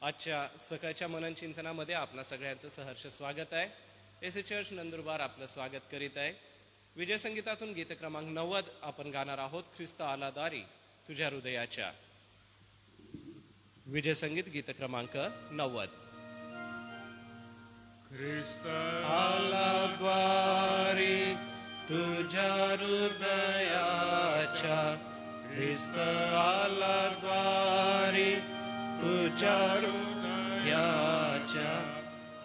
आजच्या सकाळच्या मनन चिंतनामध्ये आपणा सगळ्यांचं सहर्ष स्वागत आहे. एस चर्च नंदुरबार आपलं स्वागत करीत आहे. विजय संगीतातून गीत क्रमांक 90 आपण गाणार आहोत. ख्रिस्त आला दारी तुझ्या हृदयाच्या. विजय संगीत गीत क्रमांक 90. ख्रिस्त आला द्वारी तुझ्या हृदयाच्या, ख्रिस्त आला द्वारी तुझ्या हृदयाच्या,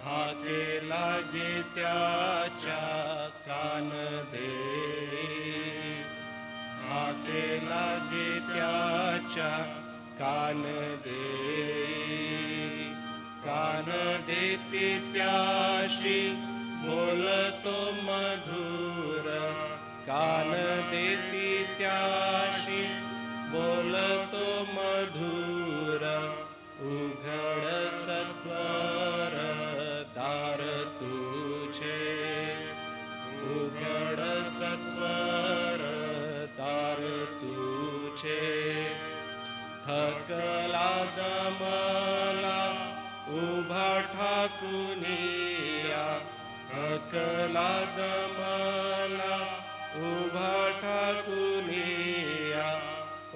हाके लागे त्याच्या कान दे, हाके लागे त्याच्या कान दे, कान देती त्याशी बोलतो मधुर, कान देती त्याशी बोलतो मधुर, उघड सत्वर दार तुझे, उघड सत्वर दार तुझे, थकला दमला उभा ठाकुनिया, थकला दमला उभा ठाकुनिया,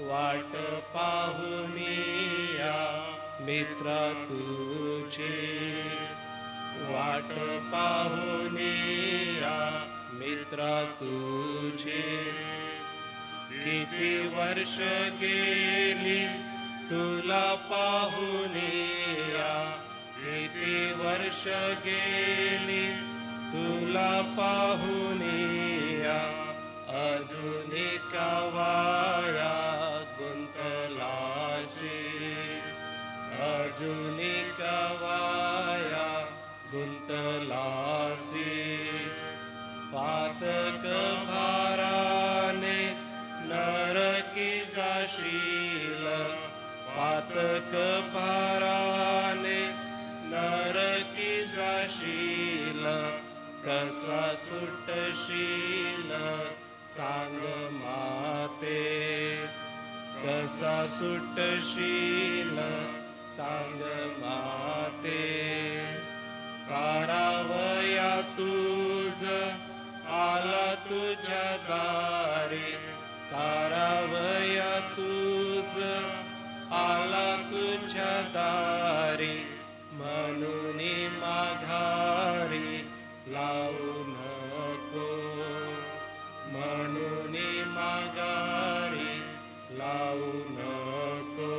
वाट पाहुनिया मित्र तुझे, वाट पाहुनिया मित्र तुझे. किती वर्ष गेली तुला पाहुनिया, किती वर्ष गेली तुला पाहुनिया, अजूनी कावाया गुंतलाशी, अजूनी कावाया गुंतलासी. पातक भाराने नरकी जाशील, पातक भाराने नरकी जाशील, कसा सुटशील सांग माते, कसा सुटशील सांग माते. तारावया तुझ आला तुझ्या दारी, तारावया तुझ आला तुझ्या दारी, म्हणून माघारी लावू नको, म्हणून माघारी लावू नको.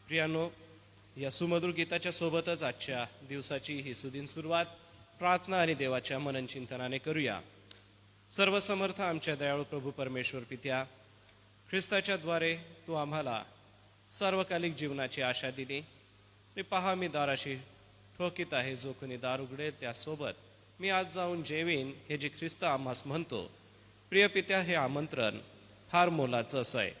प्रियानो, या सुमधुर गीताच्या सोबतच आजच्या दिवसाची ही सुदीन सुरुवात प्रार्थना आणि देवाच्या मनन चिंतनाने करूया. सर्वसमर्थ आमच्या दयाळू प्रभू परमेश्वर पित्या, ख्रिस्ताच्या द्वारे तू आम्हाला सार्वकालिक जीवनाची आशा दिली. मी पहा, मी दाराशी ठोकीत आहे, जो कोणी दार उघडेल त्यासोबत मी आज जाऊन जेवीन, हे जे ख्रिस्त आम्हास म्हणतो. प्रिय पित्या, हे आमंत्रण फार मोलाचं असं आहे.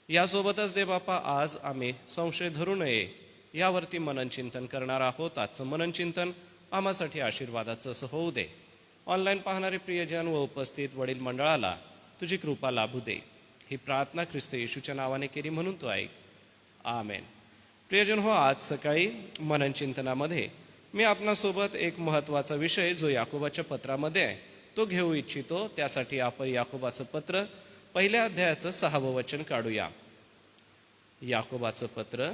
यासोबतच दे बापा, आज आम्ही संशय धरू नये यावरती मनन चिंतन करणार आहोत. आजचं मनन चिंतन आम्हासाठी आशीर्वादाचं असं होऊ दे. ऑनलाईन पाहणारे प्रियजन व उपस्थित वडील मंडळाला तुझी कृपा लाभू दे. ही प्रार्थना ख्रिस्त येशूच्या नावाने केली म्हणून तो ऐक. आमेन. प्रियजन हो, आज सकाळी मनन चिंतनामध्ये मी आपणासोबत एक महत्त्वाचा विषय जो याकोबाच्या पत्रामध्ये आहे तो घेऊ इच्छितो. त्यासाठी आपण याकोबाचं पत्र पहिल्या अध्यायाचं 6वं वचन काढूया. याकोबाचं पत्र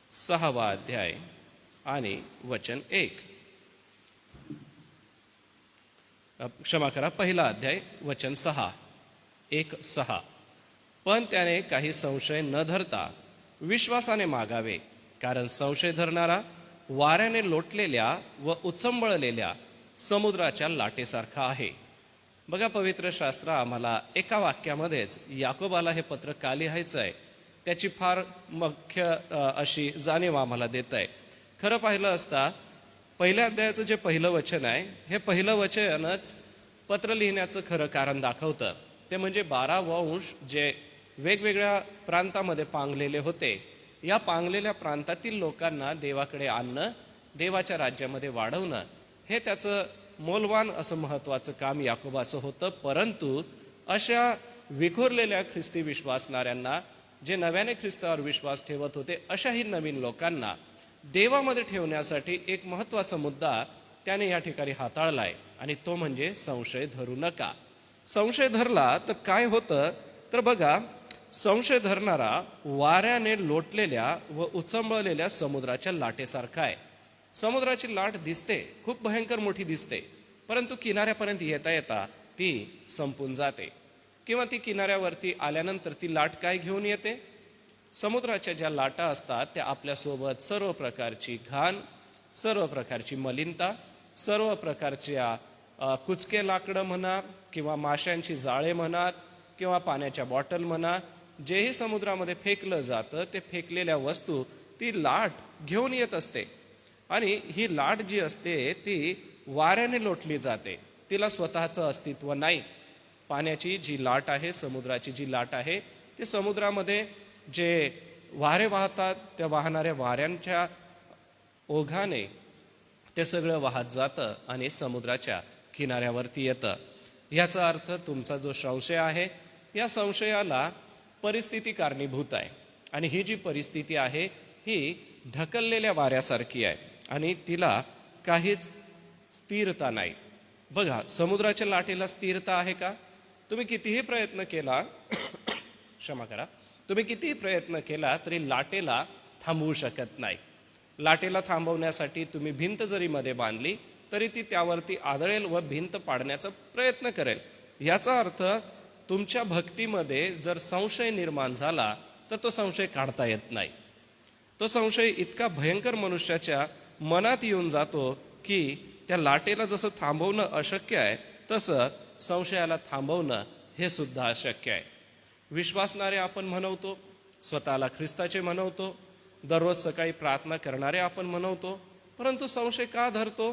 6वा अध्याय आणि वचन 1. क्षमा करा, पहिला अध्याय वचन 6, 1:6. पण त्याने काही संशय न धरता विश्वासाने मागावे, कारण संशय धरणारा वाऱ्याने लोटलेल्या व उचंबळलेल्या समुद्राच्या लाटेसारखा आहे. बघा, पवित्र शास्त्र आम्हाला एका वाक्यामध्येच याकोबाला हे पत्र का लिहायचं आहे त्याची फार मुख्य अशी जाणीव आम्हाला देत आहे. खरं पाहिलं असता पहिल्या अध्यायाचं जे पहिलं वचन आहे, हे पहिलं वचनच पत्र लिहिण्याचं खरं कारण दाखवतं. ते म्हणजे 12 वंश जे वेगवेगळ्या प्रांतामध्ये पांगलेले होते, या पांगलेल्या प्रांतातील लोकांना देवाकडे आणणं, देवाच्या राज्यामध्ये वाढवणं, हे त्याचं मोलवान असं महत्त्वाचं काम याकोबाचं होतं. परंतु अशा विखुरलेल्या ख्रिस्ती विश्वासणाऱ्यांना जे नव्याने ख्रिस्तावर विश्वास ठेवत होते अशाही नवीन लोकांना देवामध्ये ठेवण्यासाठी एक महत्त्वाचा मुद्दा त्याने या ठिकाणी हाताळलाय, आणि तो म्हणजे संशय धरू नका. संशय धरला तर काय होतं तर बघा, संशय धरणारा वाऱ्याने लोटलेल्या व उचंबळलेल्या समुद्राच्या लाटेसारखा आहे. समुद्राची लाट दिसते, खूप भयंकर मोठी दिसते, परंतु किनाऱ्यापर्यंत येता येता ती संपून जाते. किंवा ती किनाऱ्यावरती आल्यानंतर ती लाट काय घेऊन येते? समुद्राच्या ज्या लाटा असतात त्या आपल्यासोबत सर्व प्रकारची घाण, सर्व प्रकारची मलिनता, सर्व प्रकारच्या कुचके लाकडं म्हणा किंवा माशांची जाळे म्हणा किंवा पाण्याच्या बॉटल म्हणा, जेही समुद्रामध्ये फेकलं जातं ते फेकलेल्या वस्तू ती लाट घेऊन येत असते. आणि ही लाट जी असते ती वाऱ्याने लोटली जाते, तिला स्वतःचं अस्तित्व नाही. पाण्याची जी लाट आहे, समुद्राची जी लाट आहे, ती समुद्रामध्ये जे वारे वाहतात त्या वाहणाऱ्या वाऱ्यांच्या ओघाने ते सगळं वाहत जातं आणि समुद्राच्या किनाऱ्यावरती येतं. याचा अर्थ तुमचा जो संशय आहे, या संशयाला परिस्थिती कारणीभूत आहे. आणि ही जी परिस्थिती आहे ही ढकललेल्या वाऱ्यासारखी आहे आणि तिला काहीच स्थिरता नाही. बघा, समुद्राच्या लाटेला स्थिरता आहे का? तुम्ही कितीही प्रयत्न केला क्षमा करा, तुम्ही कितीही प्रयत्न केला तरी लाटेला थांबवू शकत नाही. लाटेला थांबवण्यासाठी तुम्ही भिंत जरी मध्ये बांधली तरी ती त्यावरती आदळेल व भिंत पाडण्याचा प्रयत्न करेल. याचा अर्थ तुमच्या भक्तीमध्ये जर संशय निर्माण झाला तर तो संशय काढता येत नाही. तो संशय इतका भयंकर मनुष्याच्या मनात येऊन जातो की त्या लाटेला जसं थांबवणं अशक्य आहे तसं संशयाला थांबवणं हे सुद्धा अशक्य आहे. विश्वासणारे आपण म्हणवतो, स्वतःला ख्रिस्ताचे म्हणवतो, दररोज सकाळी प्रार्थना करणारे आपण म्हणवतो, परंतु संशय का धरतो?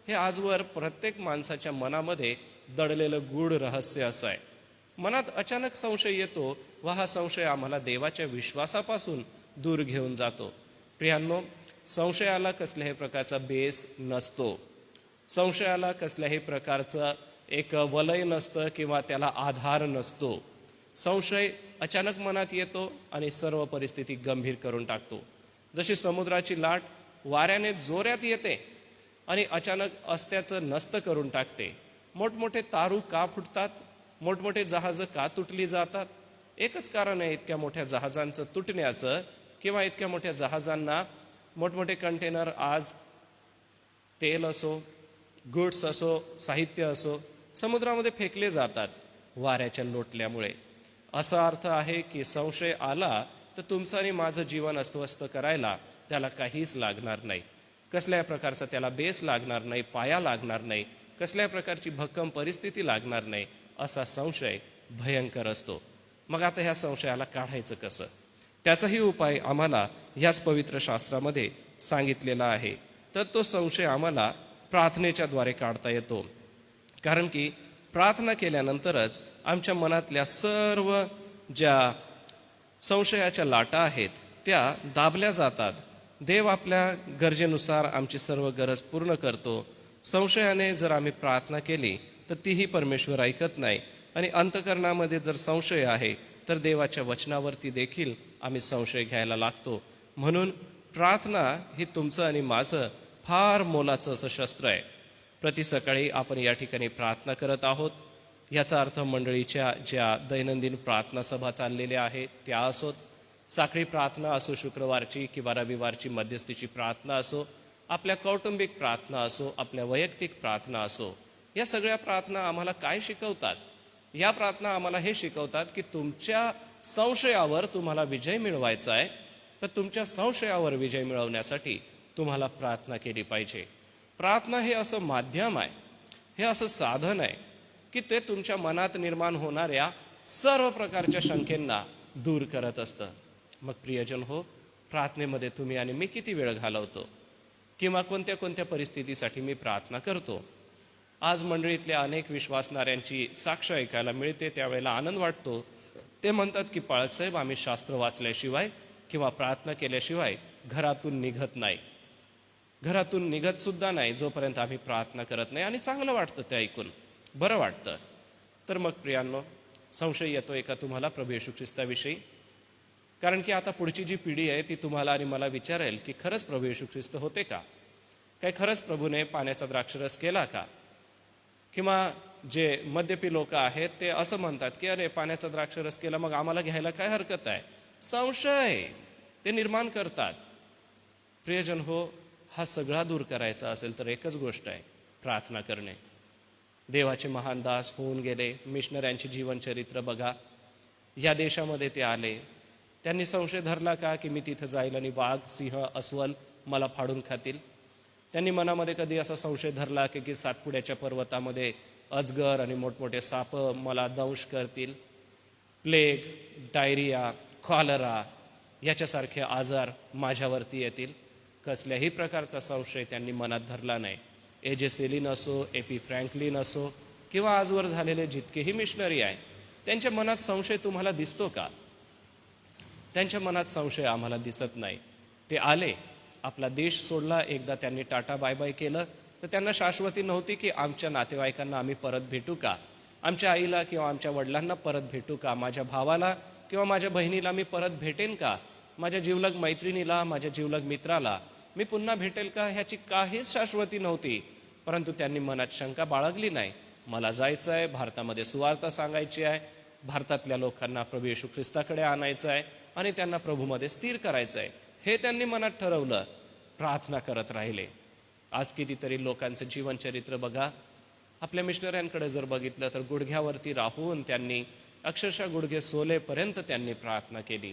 हे आजवर प्रत्येक माणसाच्या मनामध्ये दडलेलं गूढ रहस्य असं आहे. मनात अचानक संशय येतो व हा संशय आम्हाला देवाच्या विश्वासापासून दूर घेऊन जातो. प्रियांनो, संशयाला कसल्याही प्रकारचा बेस नसतो. संशयाला कसल्याही प्रकारचं एक वलय नसतं किंवा त्याला आधार नसतो. संशय अचानक मनात येतो आणि सर्व परिस्थिती गंभीर करून टाकतो. जशी समुद्राची लाट वाऱ्याने जोरात येते आणि अचानक अस्त्याचं नष्ट करून टाकते. मोठमोठे तारू का फुटतात? मोठमोठे जहाजं का तुटली जातात? एकच कारण आहे इतक्या मोठ्या जहाजांचं तुटण्याचं, किंवा इतक्या मोठ्या जहाजांना मोठमोठे कंटेनर आज तेल असो, गुड्स असो, साहित्य असो, समुद्रामध्ये फेकले जातात वाऱ्याच्या लोटल्यामुळे. असा अर्थ आहे की संशय आला तर तुमचं आणि माझं जीवन अस्वस्थ करायला त्याला काहीच लागणार नाही. कसल्याही प्रकारचा त्याला बेस लागणार नाही, पाया लागणार नाही, कसल्याही प्रकारची भक्कम परिस्थिती लागणार नाही. असा संशय भयंकर असतो. मग आता ह्या संशयाला काढायचं कसं? त्याचाही उपाय आम्हाला ह्याच पवित्र शास्त्रामध्ये सांगितलेला आहे. तर तो संशय आम्हाला प्रार्थनेच्या द्वारे काढता येतो. कारण की प्रार्थना केल्यानंतरच आमच्या मनातल्या सर्व ज्या संशयाच्या लाटा आहेत त्या दाबल्या जातात. देव आपल्या गरजेनुसार आमची सर्व गरज पूर्ण करतो. संशयाने जर आम्ही प्रार्थना केली तर तीही परमेश्वर ऐकत नाही. आणि अंतःकरणामध्ये जर संशय आहे तर देवाच्या वचनावरती देखील आम्ही संशय घ्यायला लागतो. म्हणून प्रार्थना ही तुमचं आणि माझं फार मोलाचं असं शस्त्र आहे. प्रति सकाळी आपण या ठिकाणी प्रार्थना करत आहोत. याचा अर्थ मंडळीच्या ज्या दैनंदिन प्रार्थना सभा चाललेल्या आहेत त्या असोत, साखळी प्रार्थना असो, शुक्रवारची किंवा रविवारची मध्यस्थीची प्रार्थना असो, आपल्या कौटुंबिक प्रार्थना असो, आपल्या वैयक्तिक प्रार्थना असो, या सगळ्या प्रार्थना आम्हाला काय शिकवतात? या प्रार्थना आम्हाला हे शिकवतात की तुमच्या संशयावर तुम्हाला विजय मिळवायचा आहे, तर तुमच्या संशयावर विजय मिळवण्यासाठी तुम्हाला प्रार्थना केली पाहिजे. प्रार्थना हे असं माध्यम आहे, हे असं साधन आहे की ते तुमच्या मनात निर्माण होणाऱ्या सर्व प्रकारच्या शंकेंना दूर करत असतं. मग प्रियजन हो, प्रार्थनेमध्ये तुम्ही आणि मी किती वेळ घालवतो किंवा कोणत्या कोणत्या परिस्थितीसाठी मी प्रार्थना करतो? आज मंडळीतल्या अनेक विश्वासणाऱ्यांची साक्ष ऐकायला मिळते, त्यावेळेला आनंद वाटतो. ते म्हणतात की पाळकसाहेब, आम्ही शास्त्र वाचल्याशिवाय किंवा प्रार्थना केल्याशिवाय घरातून निघत नाही, घरातून निघत सुद्धा नाही जोपर्यंत आम्ही प्रार्थना करत नाही. आणि चांगलं वाटतं ते ऐकून, बरं वाटतं. तर मग प्रियांनो, संशय येतोय का तुम्हाला प्रभू येशू ख्रिस्ताविषयी? कारण की आता पुढची जी पिढी आहे ती तुम्हाला आणि मला विचारेल की खरंच प्रभू येशू ख्रिस्त होते का, काय खरंच प्रभूने पाण्याचा द्राक्षरस केला का? किंवा जे मद्यपी लोक आहेत ते असं म्हणतात की अरे पाण्याचा द्राक्षरस केला मग आम्हाला घ्यायला काय हरकत आहे. संशय ते निर्माण करतात. प्रियजन हो, हा सगळा दूर करायचा असेल तर एकच गोष्ट आहे, प्रार्थना करणे. देवाचे महान दास होऊन गेले, मिशनऱ्यांची जीवनचरित्र बघा. या देशामध्ये ते आले, त्यांनी संशय धरला का की मी तिथं जाईल आणि वाघ, सिंह, अस्वल मला फाडून खातील? त्यांनी मनामध्ये कधी असा संशय धरला की सातपुड्याच्या पर्वतामध्ये अजगर आणि मोठमोठे साप मला दंश करतील? प्लेग, डायरिया, कॉलरा याच्यासारखे आजार माझ्यावरती येतील? कसल्याही प्रकारचा संशय त्यांनी मनात धरला नाही. ए.जे. सेलिन असो, ए.पी. फ्रँकलिन असो किंवा आजवर झालेले जितकेही मिशनरी आहे, त्यांच्या मनात संशय तुम्हाला दिसतो का? त्यांच्या मनात संशय आम्हाला दिसत नाही. ते आले, आपला देश सोडला, एकदा त्यांनी टाटा बाय बाय केलं, तर त्यांना शाश्वती नव्हती की आमच्या नातेवाईकांना आम्ही परत भेटू का, आमच्या आईला किंवा आमच्या वडिलांना परत भेटू का, माझ्या भावाला किंवा माझ्या बहिणीला मी परत भेटेन का, माझ्या जिवलग मैत्रिणीला, माझ्या जिवलग मित्राला मी पुन्हा भेटेल का, ह्याची काहीच शाश्वती नव्हती. परंतु त्यांनी मनात शंका बाळगली नाही. मला जायचं आहे, भारतामध्ये सुवार्ता सांगायची आहे, भारतातल्या लोकांना प्रभू येशू ख्रिस्ताकडे आणायचं आहे आणि त्यांना प्रभूमध्ये स्थिर करायचं आहे, हे त्यांनी मनात ठरवलं. प्रार्थना करत राहिले. आज कितीतरी लोकांचं जीवनचरित्र बघा. आपल्या मिशनऱ्यांकडे जर बघितलं तर गुडघ्यावरती राहून त्यांनी अक्षरशः गुडघे सोलेपर्यंत त्यांनी प्रार्थना केली.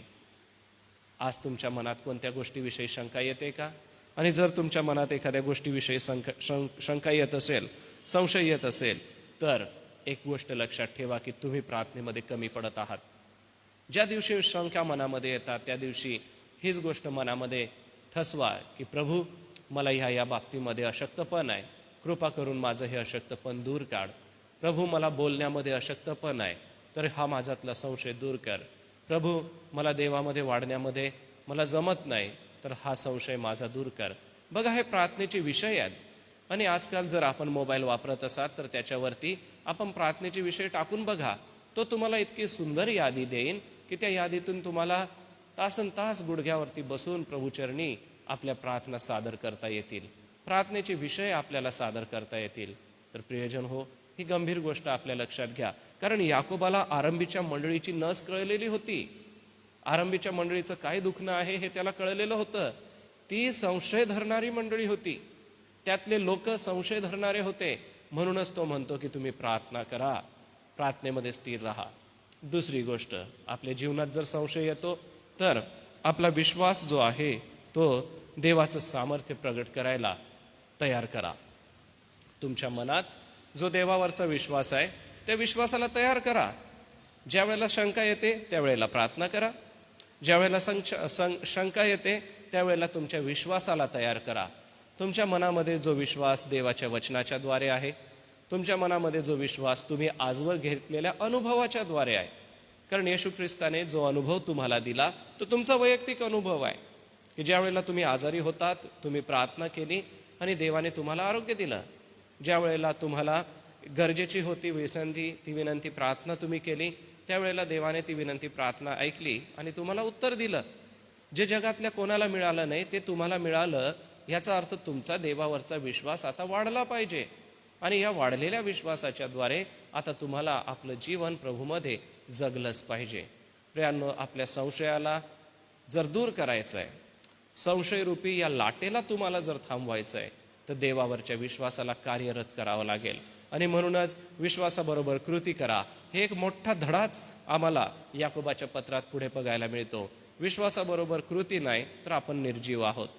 आज तुमच्या मनात कोणत्या गोष्टीविषयी शंका येते का? आणि जर तुमच्या मनात एखाद्या गोष्टीविषयी शंका येत असेल, संशय येत असेल, तर एक गोष्ट लक्षात ठेवा की तुम्ही प्रार्थनेमध्ये कमी पडत आहात. ज्या दिवशी शंका मनामध्ये येतात त्या दिवशी हीच गोष्ट मनामध्ये ठसवा की प्रभू, मला ह्या बाबतीमध्ये अशक्तपण आहे, कृपा करून माझं हे अशक्तपण दूर काढ. प्रभू, मला बोलण्यामध्ये अशक्तपण आहे, तर हा माझ्यातला संशय दूर कर. प्रभू, मला देवामध्ये वाढण्यामध्ये मला जमत नाही, तर हा संशय माझा दूर कर. बघा, हे प्रार्थनेचे विषय आहेत. आणि आजकाल जर आपण मोबाईल वापरत असाल तर त्याच्यावरती आपण प्रार्थनेचे विषय टाकून बघा. तो तुम्हाला इतकी सुंदर यादी देईन की त्या यादीतून तुम्हाला तासन तास गुडघ्यावरती बसून प्रभूचरणी आपल्या प्रार्थना सादर करता येतील, प्रार्थनेचे विषय आपल्याला सादर करता येतील. तर प्रियजन हो, ही गंभीर गोष्ट आपल्या लक्षात घ्या. कारण याकोबाला आरंभीच्या मंडळीची नस कळलेली होती. आरंभीच्या मंडळीचं काय दुखणं आहे हे त्याला कळलेलं होतं. ती संशय धरणारी मंडळी होती, त्यातले लोक संशय धरणारे होते. म्हणूनच तो म्हणतो की तुम्ही प्रार्थना करा, प्रार्थनेमध्ये स्थिर राहा. दुसरी गोष्ट, आपल्या जीवनात जर संशय येतो तर आपला विश्वास जो आहे तो देवाचं सामर्थ्य प्रगट करायला तयार करा. तुमच्या मनात जो देवावरचा विश्वास आहे त्या विश्वासाला तयार करा. ज्या वेळेला शंका येते त्यावेळेला प्रार्थना करा. ज्या वेळेला शंका येते त्यावेळेला तुमच्या विश्वासाला तयार करा. तुमच्या मनामध्ये जो विश्वास देवाच्या वचनाच्या द्वारे आहे, तुमच्या मनामध्ये जो विश्वास तुम्ही आजवर घेतलेल्या अनुभवाच्या द्वारे आहे. कारण येशू ख्रिस्ताने जो अनुभव तुम्हाला दिला तो तुमचा वैयक्तिक अनुभव आहे की ज्या वेळेला तुम्ही आजारी होतात तुम्ही प्रार्थना केली आणि देवाने तुम्हाला आरोग्य दिलं. ज्या वेळेला तुम्हाला गरजेची होती ती विनंती प्रार्थना तुम्ही केली, त्यावेळेला देवाने ती विनंती प्रार्थना ऐकली आणि तुम्हाला उत्तर दिलं. जे जगातल्या कोणाला मिळालं नाही ते तुम्हाला मिळालं. याचा अर्थ तुमचा देवावरचा विश्वास आता वाढला पाहिजे. आणि या वाढलेल्या विश्वासाच्या द्वारे आता तुम्हाला आपलं जीवन प्रभूमध्ये जगलंच पाहिजे. प्रियांनो, आपल्या संशयाला जर दूर करायचं आहे, संशयरूपी या लाटेला तुम्हाला जर थांबवायचं आहे, तर देवावरच्या विश्वासाला कार्यरत करावं लागेल. आणि म्हणूनच विश्वासाबरोबर कृती करा. हे एक मोठा धडाच आम्हाला याकोबाच्या पत्रात पुढे बघायला मिळतो. विश्वासाबरोबर कृती नाही तर आपण निर्जीव आहोत.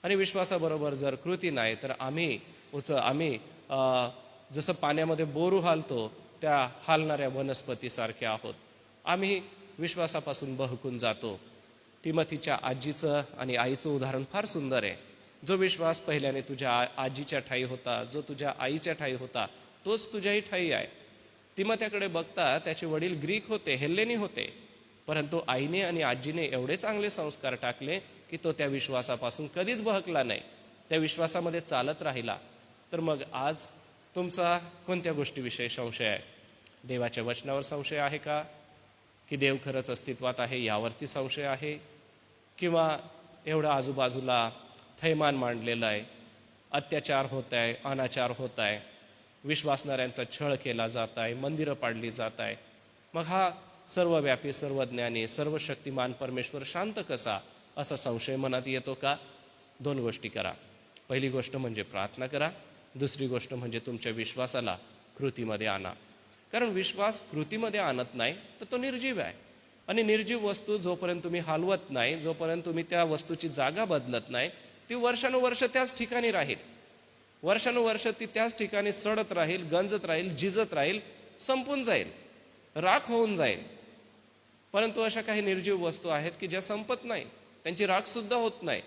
आणि विश्वासाबरोबर जर कृती नाही तर आम्ही जसं पाण्यामध्ये बोरू हालतो त्या हालणाऱ्या वनस्पतीसारखे आहोत. आम्ही विश्वासापासून बहकून जातो. तिमथीच्या आजीचं आणि आईचं उदाहरण फार सुंदर आहे. जो विश्वास पहिल्याने तुझ्या आजीच्या ठाई होता, जो तुझ्या आईच्या ठाई होता, तोच तुझ्याही ठाई आहे. तिमथ्याकडे बघता त्याचे वडील ग्रीक होते, हेल्लेनी होते, परंतु आईने आणि आजीने एवढे चांगले संस्कार टाकले की तो त्या विश्वासापासून कधीच बहकला नाही, त्या विश्वासामध्ये चालत राहिला. तर मग आज तुमचा कोणत्या गोष्टीविषयी संशय आहे? देवाच्या वचनावर संशय आहे का? की देव खरंच अस्तित्वात आहे यावरती संशय आहे, किंवा एवढं आजूबाजूला थैमान मांडलेलं आहे, अत्याचार होत आहे, अनाचार होत आहे, विश्वासणाऱ्यांचा छळ केला जात आहे, मंदिरं पाडली जात आहे, मग हा सर्वव्यापी, सर्वज्ञानी, सर्वशक्तिमान परमेश्वर शांत कसा, असा संशय मनात येतो का? दोन गोष्टी करा. पहिली गोष्ट म्हणजे प्रार्थना करा, दुसरी गोष्ट म्हणजे तुमच्या विश्वासाला कृतीमध्ये आणा. कारण विश्वास कृतीमध्ये आणत नाही तर तो निर्जीव आहे, आणि निर्जीव वस्तू जोपर्यंत तुम्ही हलवत नाही, जोपर्यंत तुम्ही त्या वस्तूची जागा बदलत नाही, ती वर्षानुवर्ष त्याच ठिकाणी राहील. वर्षानुवर्ष ती त्याच ठिकाणी सडत राहील, गंजत राहील, झिजत राहील, संपून जाईल, राख होऊन जाईल. परंतु अशा काही निर्जीव वस्तू आहेत की ज्या संपत नाही, त्यांची राख सुद्धा होत नाही,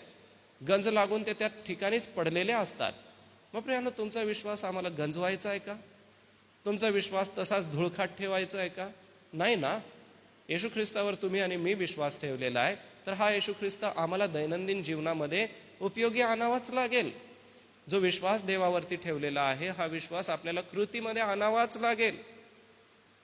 गंज लागून ते त्या ठिकाणीच पडलेले असतात. मग प्रियानो, तुमचा विश्वास आम्हाला गंजवायचा आहे का? तुमचा विश्वास तसाच धुळखाट ठेवायचा आहे का? नाही ना. येशू ख्रिस्तावर तुम्ही आणि मी विश्वास ठेवलेला आहे, तर हा येशू ख्रिस्त आम्हाला दैनंदिन जीवनामध्ये उपयोगी आणावाच लागेल. जो विश्वास देवावरती ठेवलेला आहे, हा विश्वास आपल्याला कृतीमध्ये आणावाच लागेल.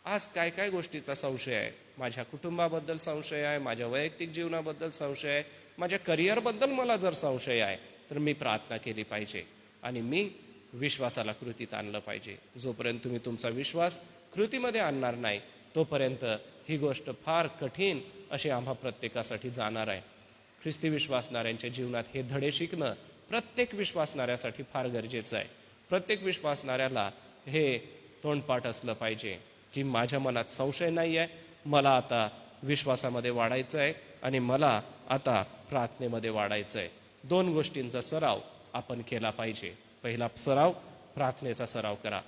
आज काय काय गोष्टीचा संशय आहे. माझ्या कुटुंबाबद्दल संशय आहे, माझ्या वैयक्तिक जीवनाबद्दल संशय आहे, माझ्या करिअरबद्दल मला जर संशय आहे, तर मी प्रार्थना केली पाहिजे आणि मी विश्वासाला कृतीत आणलं पाहिजे. जोपर्यंत तुम्ही तुमचा विश्वास कृतीमध्ये आणणार नाही, तोपर्यंत ही गोष्ट फार कठीण अशी आम्हा प्रत्येकासाठी जाणार आहे. ख्रिस्ती विश्वासणाऱ्यांच्या जीवनात हे धडे शिकणं प्रत्येक विश्वासणाऱ्यासाठी फार गरजेचं आहे. प्रत्येक विश्वासणाऱ्याला हे तोंडपाठ असलं पाहिजे की माझ्या मनात संशय नाही आहे, मला आता विश्वासामध्ये वाढायचं आहे आणि मला आता प्रार्थनेमध्ये वाढायचं आहे. दोन गोष्टींचा सराव आपण केला पाहिजे. पहिला सराव प्रार्थनेचा सराव करा,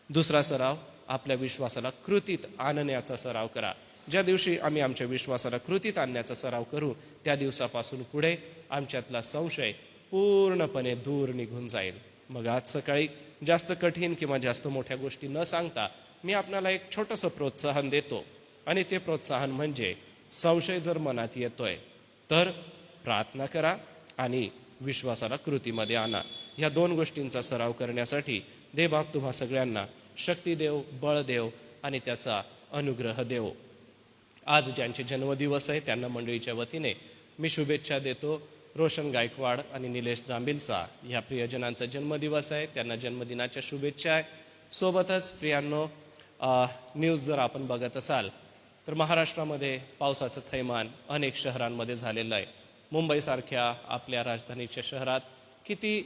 दुसरा सराव आपल्या विश्वासाला कृतीत आणण्याचा सराव करा. ज्या दिवशी आम्ही आमच्या विश्वासाला कृतीत आणण्याचा सराव करू, त्या दिवसापासून पुढे आमच्यातला संशय पूर्णपणे दूर निघून जाईल. मग आज सकाळी जास्त कठीण किंवा जास्त मोठ्या गोष्टी न सांगता मी आपल्याला एक छोटंसं प्रोत्साहन देतो, आणि ते प्रोत्साहन म्हणजे संशय जर मनात येतोय तर प्रार्थना करा आणि विश्वासाला कृतीमध्ये आणा. ह्या दोन गोष्टींचा सराव करण्यासाठी देवबाप तुम्हा सगळ्यांना शक्ती देव, बळ देव आणि त्याचा अनुग्रह देव. आज ज्यांचे जन्मदिवस आहे त्यांना मंडळीच्या वतीने मी शुभेच्छा देतो. रोशन गायकवाड आणि निलेश जांबिलसा ह्या प्रियजनांचा जन्मदिवस आहे, त्यांना जन्मदिनाच्या शुभेच्छा आहे. सोबतच प्रियांनो, न्यूज जर आपण बघत असाल तर महाराष्ट्रामध्ये पावसाचं थैमान अनेक शहरांमध्ये झालेलं आहे. मुंबईसारख्या आपल्या राजधानीच्या शहरात किती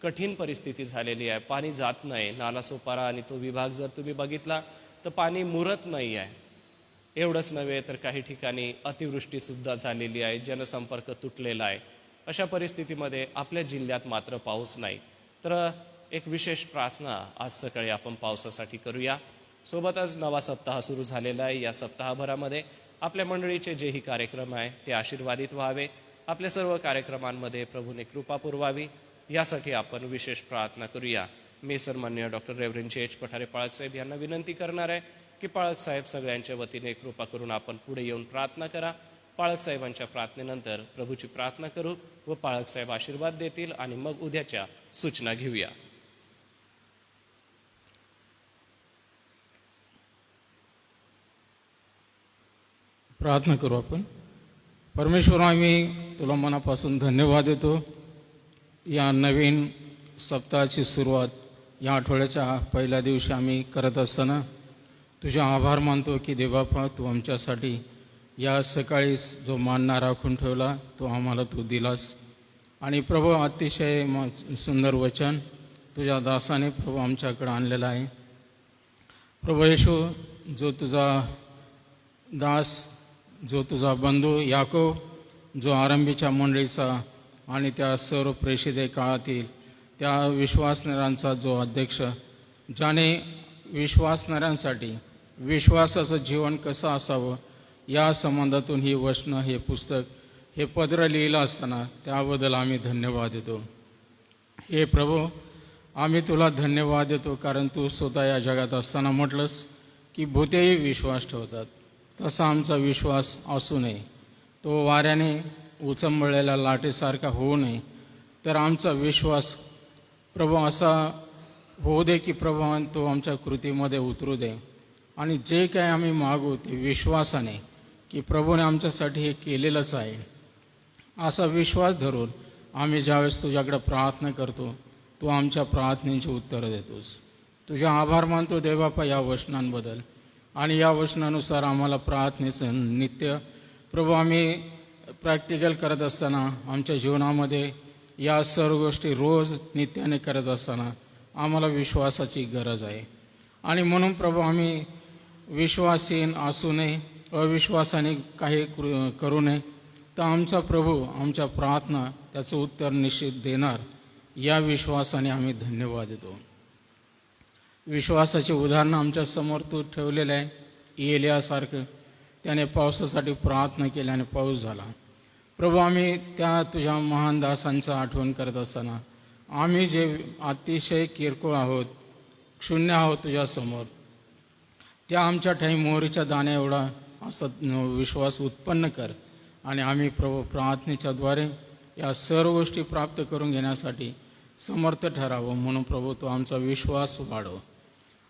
कठीण परिस्थिती झालेली आहे. पाणी जात नाही. नालासोपारा आणि तो विभाग जर तुम्ही बघितला तर पाणी मुरत नाही आहे. एवढंच नव्हे तर काही ठिकाणी अतिवृष्टीसुद्धा झालेली आहे, जनसंपर्क तुटलेला आहे. अशा परिस्थितीमध्ये आपल्या जिल्ह्यात मात्र पाऊस नाही. तर एक विशेष प्रार्थना आज सकाळी आपण पावसासाठी करूया. सोबतच नवा सप्ताह सुरू झालेला आहे. या सप्ताहभरामध्ये आपल्या मंडळीचे जेही कार्यक्रम आहे ते आशीर्वादित व्हावे. आपल्या सर्व कार्यक्रमांमध्ये प्रभूने कृपा पुरवावी, यासाठी आपण विशेष प्रार्थना करूया. मी सन्माननीय डॉक्टर रेव्हरंड J.H. पठारे पाळकसाहेब यांना विनंती करणार आहे की पाळकसाहेब सगळ्यांच्या वतीने कृपा करून आपण पुढे येऊन प्रार्थना करा. पाळकसाहेबांच्या प्रार्थनेनंतर प्रभूची प्रार्थना करू व पाळकसाहेब आशीर्वाद देतील आणि मग उद्याच्या सूचना घेऊया. प्रार्थना करू आपण. परमेश्वर, आम्ही तुला मनापासून धन्यवाद देतो. या नवीन सप्ताहाची सुरुवात या आठवड्याच्या पहिल्या दिवशी आम्ही करत असताना तुझे आभार मानतो की देवबापा, तू आमच्यासाठी या सकाळी जो मानना राखून ठेवला तो आम्हाला तू दिलास. आणि प्रभू, अतिशय सुंदर वचन तुझ्या दासाने प्रभू आमच्याकडे आणलेलं आहे. प्रभू येशू, जो तुझा दास, जो तुझा बंधू याकोब, जो आरंभीच्या मंडळीचा आणि त्या सर्व प्रेषित काळातील त्या विश्वासणाऱ्यांचा जो अध्यक्ष, ज्याने विश्वासणाऱ्यांसाठी विश्वासाचं जीवन कसं असावं या संबंधातून ही वचनं, हे पुस्तक, हे पत्र लिहिलं असताना त्याबद्दल आम्ही धन्यवाद देतो. हे प्रभू, आम्ही तुला धन्यवाद देतो कारण तू स्वतः या जगात असताना म्हटलंस की भूतेही विश्वास ठेवतात. तसा आमचा विश्वास असू नये, तो वाऱ्याने उचंबळलेल्या लाटेसारखा होऊ नये, तर आमचा विश्वास प्रभू असा होऊ दे की प्रभू तो आमच्या कृतीमध्ये उतरू दे. आणि जे काय आम्ही मागू ते विश्वासाने की प्रभूने आमच्यासाठी हे केलेलंच आहे. असा विश्वास धरून आम्ही ज्यावेळेस तुझ्याकडे प्रार्थना करतो, तू आमच्या प्रार्थनेची उत्तरं देतोस. तुझे आभार मानतो देवबापा या वचनांबद्दल, आणि या वचनानुसार आम्हाला प्रार्थनेचं नित्य प्रभू आम्ही प्रॅक्टिकल करत असताना, आमच्या जीवनामध्ये या सर्व गोष्टी रोज नित्याने करत असताना आम्हाला विश्वासाची गरज आहे. आणि म्हणून प्रभू आम्ही विश्वासहीन असू नये, अविश्वासाने काही करू नये, तर आमचा प्रभू आमच्या प्रार्थना त्याचं उत्तर निश्चित देणार, या विश्वासाने आम्ही धन्यवाद देतो. विश्वासाचे उदाहरण आमच्या समोर तू ठेवलेलं आहे. एलियासारखं त्याने पावसासाठी प्रार्थना केली आणि पाऊस झाला. प्रभू आम्ही त्या तुझ्या महान दासांचं आठवण करत असताना आम्ही जे अतिशय किरकोळ आहोत, शून्य आहोत तुझ्यासमोर, त्या आमच्या ठाई मोहरीच्या दाण्या एवढा असा विश्वास उत्पन्न कर, आणि आम्ही प्रभू प्रार्थनेच्याद्वारे या सर्व गोष्टी प्राप्त करून घेण्यासाठी समर्थ ठरावं. म्हणून प्रभू तो आमचा विश्वास वाढव.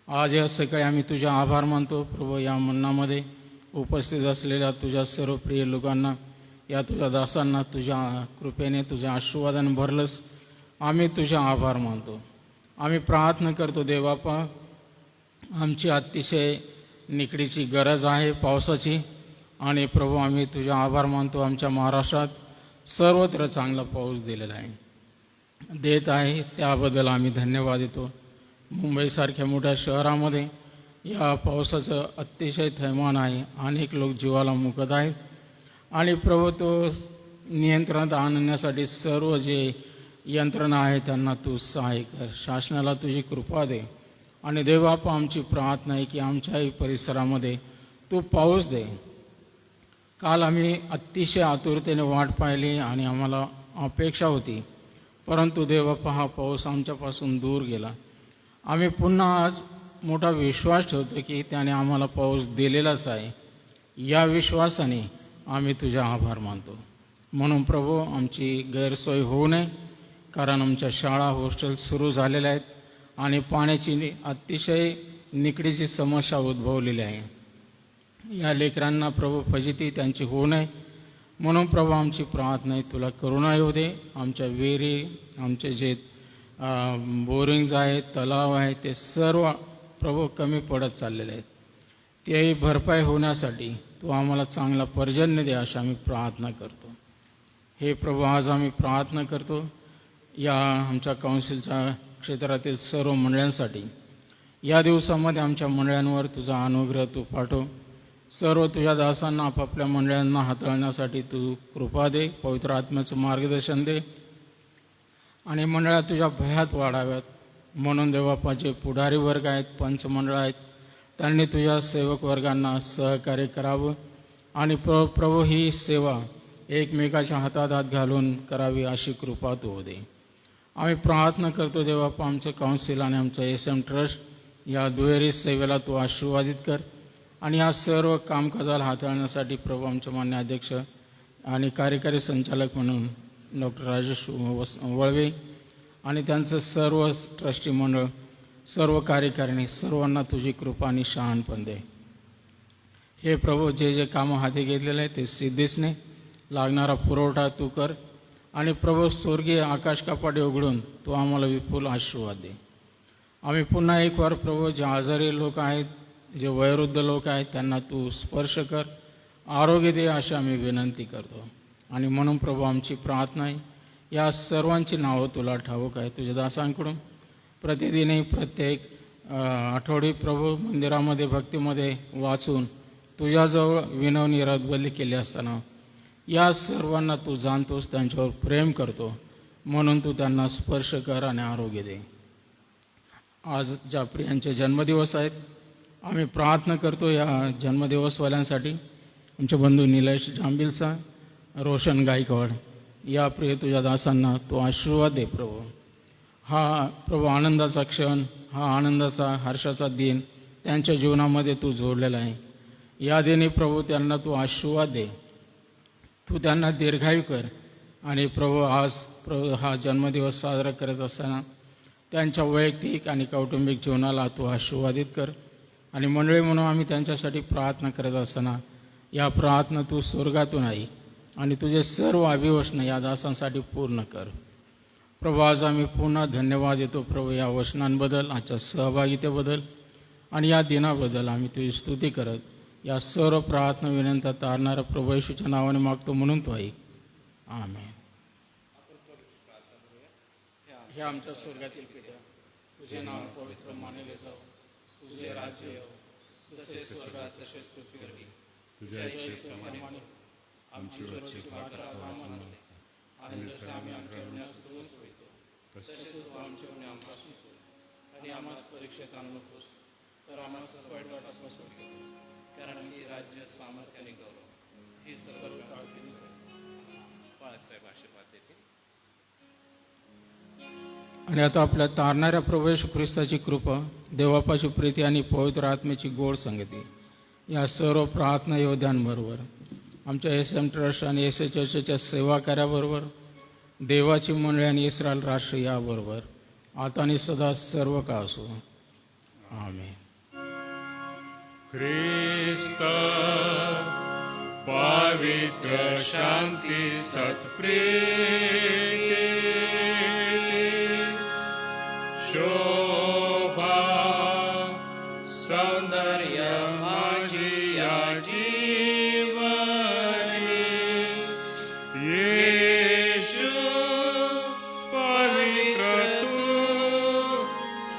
आज या सकाळी आम्ही तुझे आभार मानतो प्रभू, या मन्नामध्ये उपस्थित असलेल्या तुझ्या सर्व प्रिय लोकांना, या तुझ्या दासांना तुझ्या कृपेने, तुझ्या आशीर्वादाने भरलंस. आम्ही तुझे आभार मानतो. आम्ही प्रार्थना करतो देवबापा, आमची अतिशय निकडीची गरज आहे पावसाची, आणि प्रभू आम्ही तुझे आभार मानतो. आमच्या महाराष्ट्रात सर्वत्र चांगला पाऊस दिलेला आहे, देत आहे, त्याबद्दल आम्ही धन्यवाद देतो. मुंबईसारख्या मोठ्या शहरामध्ये या पावसाचं अतिशय थैमान आहे. अनेक लोक जीवाला मुकत आहेत, आणि प्रभू तो नियंत्रणात आणण्यासाठी सर्व जे यंत्रणा आहे त्यांना तू सहाय्य कर. शासनाला तुझी कृपा दे. आणि देवबापा आमची प्रार्थना आहे की आमच्याही परिसरामध्ये तू पाऊस दे. काल आम्ही अतिशय आतुरतेने वाट पाहिली आणि आम्हाला अपेक्षा होती, परंतु देवबापा हा पाऊस आमच्यापासून दूर गेला. आम्ही पुन्हा आज मोठा विश्वास ठेवतो की त्याने आम्हाला पाऊस दिलेलाच आहे. या विश्वासाने आम्ही तुझे आभार मानतो. म्हणून प्रभू आमची गैरसोय होऊ नये, कारण आमच्या शाळा हॉस्टेल सुरू झालेल्या आहेत आणि पाण्याची अतिशय निकडीची समस्या उद्भवलेली आहे. या लेकरांना प्रभू फजिती त्यांची होऊ नये, म्हणून प्रभू आमची प्रार्थना आहे, तुला करुणा येऊ दे. आमच्या विहिरी, आमचे जे बोरिंग्ज आहेत, तलाव आहेत, ते सर्व प्रभू कमी पडत चाललेले आहेत. तेही भरपाई होण्यासाठी तू आम्हाला चांगला पर्जन्य दे, अशी आम्ही प्रार्थना करतो. हे प्रभू आज आम्ही प्रार्थना करतो या आमच्या काउन्सिलच्या क्षेत्रातील सर्व मंडळांसाठी. या दिवसामध्ये आमच्या मंडळांवर तुझा अनुग्रह तू पाठव. सर्व तुझ्या दासांना आपापल्या मंडळांना हाताळण्यासाठी तू कृपा दे, पवित्र आत्म्याचं मार्गदर्शन दे, आणि मंडळात तुझ्या भयात वाढाव्यात. म्हणून देवबापा जे पुढारी वर्ग आहेत, पंचमंडळ आहेत, त्यांनी तुझ्या सेवक वर्गांना सहकार्य करावं, आणि प्रभू ही सेवा एकमेकाच्या हातात हात घालून करावी अशी कृपा तू हो दे. आम्ही प्रार्थना करतो देवबापा, आमचं काउन्सिल आणि आमचं SM ट्रस्ट या दुहेरी सेवेला तू आशीर्वादित कर, आणि या सर्व कामकाजाला हाताळण्यासाठी प्रभू आमचे मान्य अध्यक्ष आणि कार्यकारी संचालक म्हणून डॉक्टर राजेश वळवे आणि त्यांचं सर्व ट्रस्टी मंडळ, सर्व कार्यकारिणी, सर्वांना तुझी कृपा आणि शहाणपण दे. हे प्रभू जे जे कामं हाती घेतलेले आहे ते सिद्धीसने लागणारा पुरवठा तू कर, आणि प्रभू स्वर्गीय आकाश कपाटे उघडून तू आम्हाला विपुल आशीर्वाद दे. आम्ही पुन्हा एक वार प्रभू जे आजारी लोक आहेत, जे वयोवृद्ध लोक आहेत, त्यांना तू स्पर्श कर, आरोग्य दे, अशी आम्ही विनंती करतो. आणि म्हणून प्रभू आमची प्रार्थना आहे, या सर्वांची नावं तुला ठाऊक आहे. तुझ्या दासांकडून प्रतिदिनही प्रत्येक आठवडी प्रभू मंदिरामध्ये भक्तीमध्ये वाचून तुझ्याजवळ विनवणी रद्दबदली केली असताना या सर्वांना तू जाणतोस, त्यांच्यावर प्रेम करतो, म्हणून तू त्यांना स्पर्श कर आणि आरोग्य दे. आज ज्या प्रियांचे जन्मदिवस आहेत, आम्ही प्रार्थना करतो या जन्मदिवसवाल्यांसाठी. आमचे बंधू निलेश जांबिलचा, रोशन गायकवाड, या प्रिय तुझ्या दासांना तू आशीर्वाद दे प्रभू. हा प्रभू आनंदाचा क्षण, हा आनंदाचा हर्षाचा दिन त्यांच्या जीवनामध्ये तू जोडलेला आहे. या दिनी प्रभू त्यांना तू आशीर्वाद दे, तू त्यांना दीर्घायू कर. आणि प्रभू आज प्रभू हा जन्मदिवस साजरा करत असताना त्यांच्या वैयक्तिक आणि कौटुंबिक जीवनाला तू आशीर्वादित कर. आणि मंडळी म्हणून आम्ही त्यांच्यासाठी प्रार्थना करत असताना या प्रार्थना तू स्वर्गातून आई आणि तुझे सर्व अभिवचन या दासांसाठी पूर्ण कर. प्रभू, आज आम्ही पुन्हा धन्यवाद देतो प्रभू या वचनांबद्दल, आजच्या सहभागितेबद्दल आणि या दिनाबद्दल आम्ही तुझी स्तुती करत या सर्व प्रार्थना विनंत्या तारणाऱ्या प्रभू येशूच्या नावाने मागतो म्हणून तो आई. आमेन. हे आमच्या स्वर्गातील पित्या, तुझे नाव पवित्र मानले जाऊ, तुझे राज्य येऊ, जसे स्वर्गात तसेच पृथ्वीवरही. तुझ्या इच्छेप्रमाणे आमची रोजची भाकर आज आम्हाला दे, आणि जसे आम्ही आमच्या गुन्ह्यास दोष होतो तसेच तू आमच्या गुन्हे आमपासून सोड, आणि आम्हाला परीक्षेत आणू नकोस, तर आम्हाला वाईट वाटापासून सोड, कारण की राज्य, सामर्थ्य आणि गौरव हे सर्व काळ तुझेच आहे. बाळासाहेब आशीर्वाद देतील. आणि आता आपल्या तारणाऱ्या प्रभू येशू ख्रिस्ताची कृपा, देवापाची प्रीती आणि पवित्र आत्म्याची गोड संगती या सर्व प्रार्थना योद्ध्यांबरोबर, आमच्या SM ट्रस्ट आणि SA चर्चच्या सेवा कार्याबरोबर, देवाची मंडळी आणि इस्रायल राष्ट्र याबरोबर आता आणि सदा सर्व काळ असो. आमेन. ख्रिस्त पवित्र शांती सत्प्रीती शोभा सौंदर्य माझी या जीवनी येशू पवित्र तू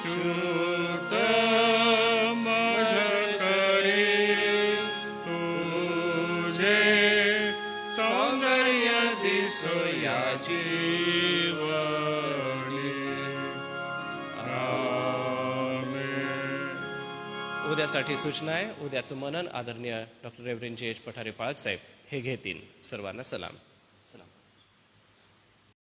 शुद्ध मज करे तुझे सौंदर्य दिसो या जीवनी. उद्यासाठी सूचना आहे. उद्याचं मनन आदरणीय डॉक्टर रेव्हरेंड J.H. पठारे पाळक साहेब हे घेतील. सर्वांना सलाम.